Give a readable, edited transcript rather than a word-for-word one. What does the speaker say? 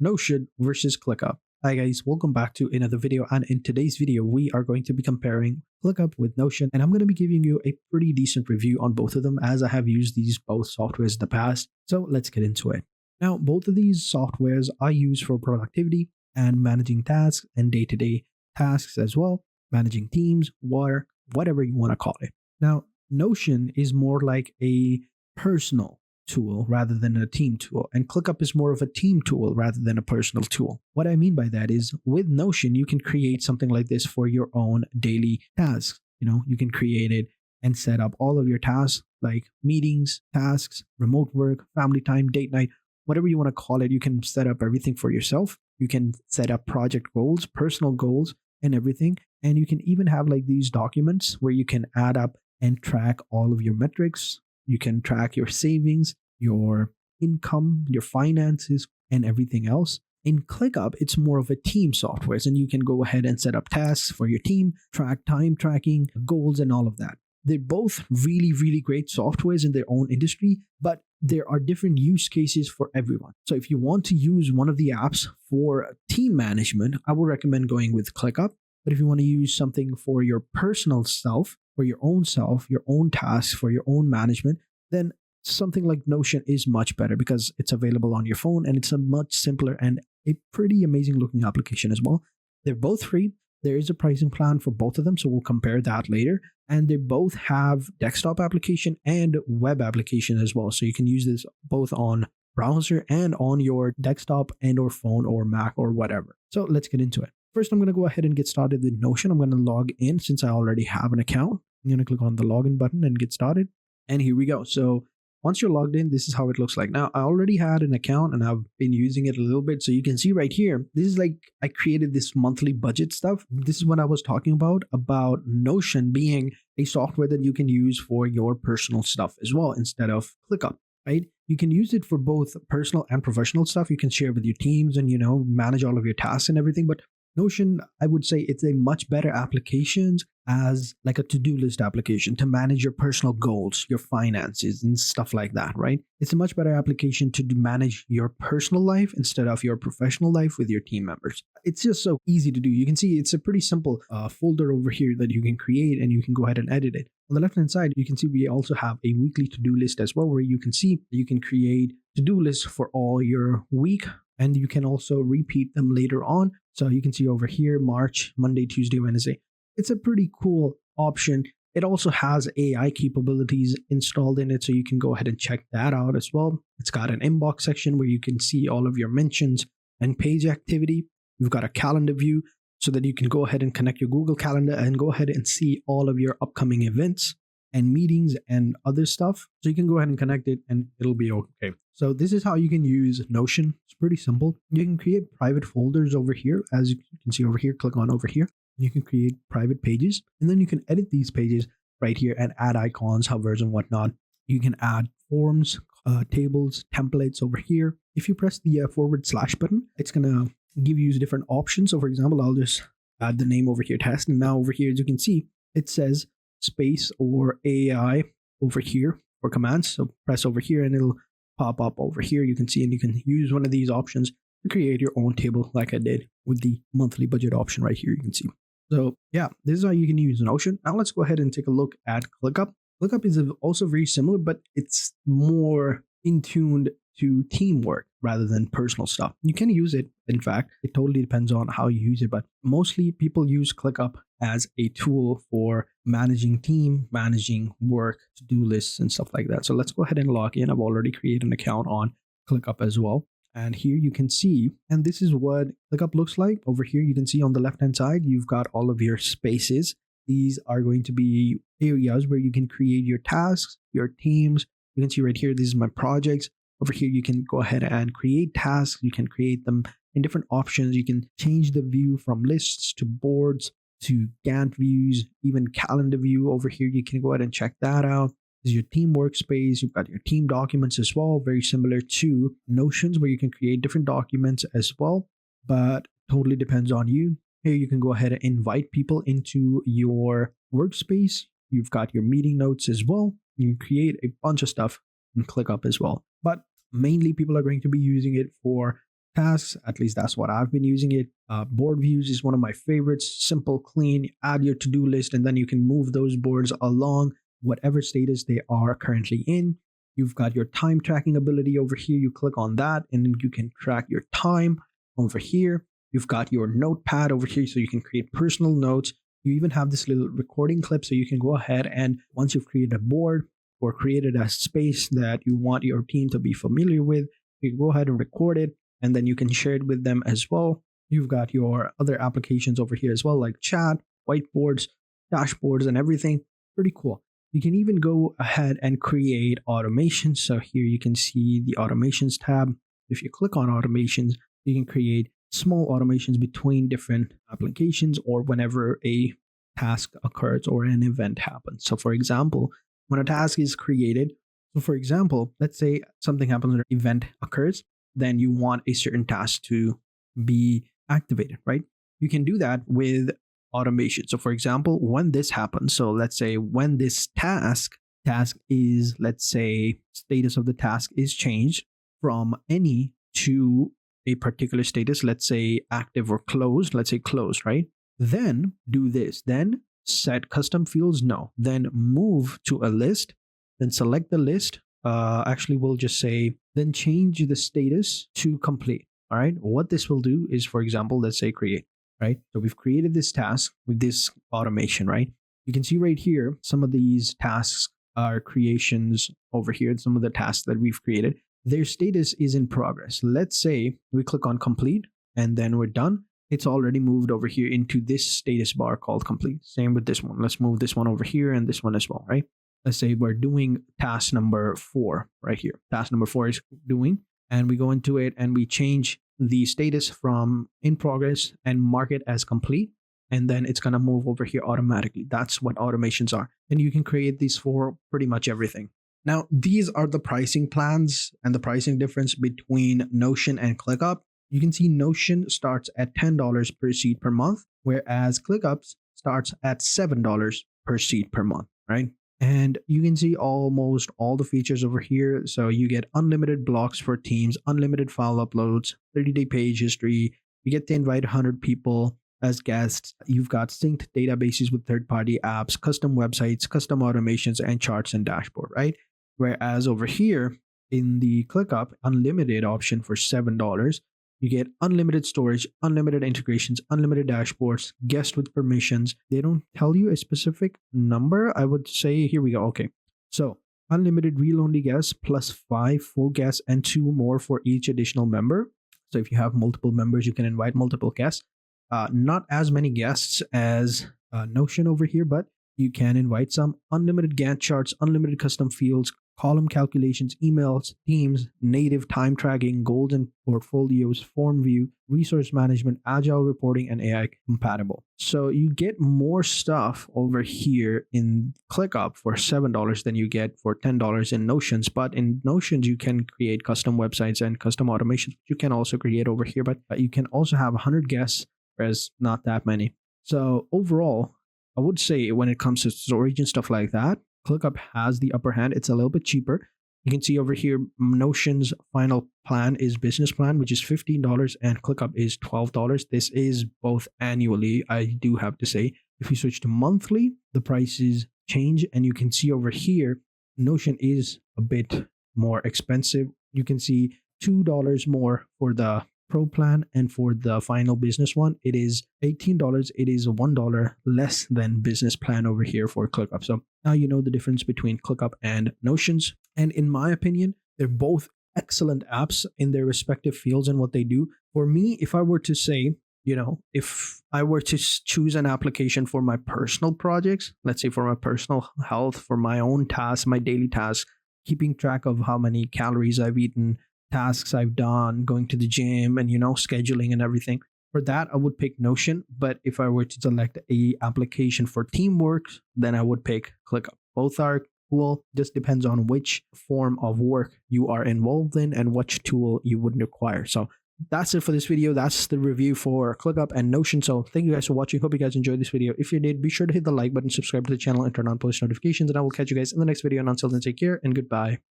Notion versus Clickup. Hi guys, welcome back to another video, and in today's video we are going to be comparing Clickup with Notion, and I'm going to be giving you a pretty decent review on both of them as I have used these both softwares in the past. So let's get into it. Now, both of these softwares I use for productivity and managing tasks and day-to-day tasks as well, managing teams, work, whatever you want to call it. Now, Notion is more like a personal tool rather than a team tool, and ClickUp is more of a team tool rather than a personal tool. What I mean by that is with Notion, you can create something like this for your own daily tasks. You can create it and set up all of your tasks like meetings, tasks, remote work, family time, date night, whatever you want to call it. You can set up everything for yourself. You can set up project goals, personal goals, and everything. And you can even have like these documents where you can add up and track all of your metrics. You can track your savings, your income, your finances, and everything else. In ClickUp, it's more of a team software, and you can go ahead and set up tasks for your team, track time tracking, goals, and all of that. They're both really, really great softwares in their own industry, but there are different use cases for everyone. So if you want to use one of the apps for team management, I would recommend going with ClickUp. But if you want to use something for your personal self, your own tasks, for your own management, then something like Notion is much better because it's available on your phone and it's a much simpler and a pretty amazing looking application as well. They're both free. There is a pricing plan for both of them, so we'll compare that later. And they both have desktop application and web application as well. So you can use this both on browser and on your desktop and or phone or Mac or whatever. So let's get into it. First, I'm going to go ahead and get started with Notion. I'm going to log in since I already have an account. I'm going to click on the login button and get started. And here we go. So once you're logged in, this is how it looks like. Now, I already had an account and I've been using it a little bit. So you can see right here, this is like I created this monthly budget stuff. This is what I was talking about Notion being a software that you can use for your personal stuff as well instead of ClickUp, right? You can use it for both personal and professional stuff. You can share with your teams and, manage all of your tasks and everything. But Notion, I would say it's a much better application as like a to-do list application to manage your personal goals, your finances and stuff like that, right? It's a much better application to manage your personal life instead of your professional life with your team members. It's just so easy to do. You can see it's a pretty simple folder over here that you can create and you can go ahead and edit it. On the left-hand side, you can see we also have a weekly to-do list as well, where you can see you can create to-do lists for all your week, and you can also repeat them later on. So you can see over here, March, Monday, Tuesday, Wednesday. It's a pretty cool option. It also has AI capabilities installed in it, so you can go ahead and check that out as well. It's got an inbox section where you can see all of your mentions and page activity. You've got a calendar view so that you can go ahead and connect your Google Calendar and go ahead and see all of your upcoming events and meetings and other stuff. So you can go ahead and connect it and it'll be okay. So this is how you can use Notion. It's pretty simple. You can create private folders over here. As you can see over here, click on over here. You can create private pages and then you can edit these pages right here and add icons, hovers and whatnot. You can add forms, tables, templates over here. If you press the / button, it's going to give you different options. So for example, I'll just add the name over here, test. And now over here, as you can see, it says space or AI over here for commands. So press over here and it'll pop up over here. You can see, and you can use one of these options to create your own table like I did with the monthly budget option right here. You can see. So yeah, this is how you can use Notion. Now let's go ahead and take a look at ClickUp. ClickUp is also very similar, but it's more in tuned to teamwork rather than personal stuff. You can use it. In fact, it totally depends on how you use it, but mostly people use ClickUp as a tool for managing team, managing work, to-do lists and stuff like that. So let's go ahead and log in. I've already created an account on ClickUp as well. And here you can see, and this is what ClickUp looks like. Over here, you can see on the left-hand side, you've got all of your spaces. These are going to be areas where you can create your tasks, your teams. You can see right here, this is my projects. Over here, you can go ahead and create tasks. You can create them in different options. You can change the view from lists to boards to Gantt views, even calendar view. Over here, you can go ahead and check that out. This is your team workspace. You've got your team documents as well, very similar to Notions, where you can create different documents as well, but totally depends on you. Here you can go ahead and invite people into your workspace. You've got your meeting notes as well. You can create a bunch of stuff and ClickUp as well. But mainly people are going to be using it for tasks. At least that's what I've been using it. Board views is one of my favorites. Simple, clean, add your to-do list, and then you can move those boards along whatever status they are currently in. You've got your time tracking ability over here. You click on that and you can track your time over here. You've got your notepad over here so you can create personal notes. You even have this little recording clip so you can go ahead and once you've created a board or created a space that you want your team to be familiar with, you can go ahead and record it and then you can share it with them as well. You've got your other applications over here as well, like chat, whiteboards, dashboards, and everything. Pretty cool. You can even go ahead and create automations. So here you can see the automations tab. If you click on automations, you can create small automations between different applications or whenever a task occurs or an event happens. So for example, when a task is created, so for example, let's say something happens, an event occurs, then you want a certain task to be activated, right? You can do that with automation. So for example, when this happens, so let's say when this task is, let's say status of the task is changed from any to a particular status, let's say active or closed, let's say closed, right? Then do this, then set custom fields, no, then move to a list, then select the list. Actually, we'll just say, then change the status to complete. All right. What this will do is, for example, let's say create, right? So we've created this task with this automation, right? You can see right here, some of these tasks are creations over here. Some of the tasks that we've created, their status is in progress. Let's say we click on complete and then we're done. It's already moved over here into this status bar called complete. Same with this one. Let's move this one over here and this one as well, right? Let's say we're doing task number 4 right here. Task number 4 is doing, and we go into it and we change the status from in progress and mark it as complete. And then it's going to move over here automatically. That's what automations are. And you can create these for pretty much everything. Now, these are the pricing plans and the pricing difference between Notion and Clickup. You can see Notion starts at $10 per seat per month, whereas Clickup starts at $7 per seat per month, right? And you can see almost all the features over here. So you get unlimited blocks for teams, unlimited file uploads, 30-day page history. You get to invite 100 people as guests. You've got synced databases with third-party apps, custom websites, custom automations, and charts and dashboard, right? Whereas over here in the ClickUp unlimited option for $7, you get unlimited storage, unlimited integrations, unlimited dashboards, guest with permissions. They don't tell you a specific number. I would say, here we go. Okay. So unlimited read-only guests plus 5 full guests and 2 more for each additional member. So if you have multiple members, you can invite multiple guests. Not as many guests as Notion over here, but you can invite some. Unlimited Gantt charts, unlimited custom fields, column calculations, emails, themes, native time tracking, goals and portfolios, form view, resource management, agile reporting, and AI compatible. So you get more stuff over here in ClickUp for $7 than you get for $10 in Notions. But in Notions, you can create custom websites and custom automations. You can also create over here, but you can also have 100 guests, whereas not that many. So overall, I would say when it comes to storage and stuff like that, ClickUp has the upper hand. It's a little bit cheaper. You can see over here, Notion's final plan is business plan, which is $15, and ClickUp is $12. This is both annually, I do have to say. If you switch to monthly, the prices change, and you can see over here, Notion is a bit more expensive. You can see $2 more for the Pro plan, and for the final business one, it is $18. It is $1 less than business plan over here for ClickUp. So now you know the difference between ClickUp and Notions. And in my opinion, they're both excellent apps in their respective fields and what they do. For me, if I were to say, if I were to choose an application for my personal projects, let's say for my personal health, for my own tasks, my daily tasks, keeping track of how many calories I've eaten, tasks I've done, going to the gym, and scheduling and everything. For that, I would pick Notion. But if I were to select a application for teamwork, then I would pick ClickUp. Both are cool. Just depends on which form of work you are involved in and which tool you would require. So that's it for this video. That's the review for ClickUp and Notion. So thank you guys for watching. Hope you guys enjoyed this video. If you did, be sure to hit the like button, subscribe to the channel, and turn on post notifications. And I will catch you guys in the next video. And until then, take care and goodbye.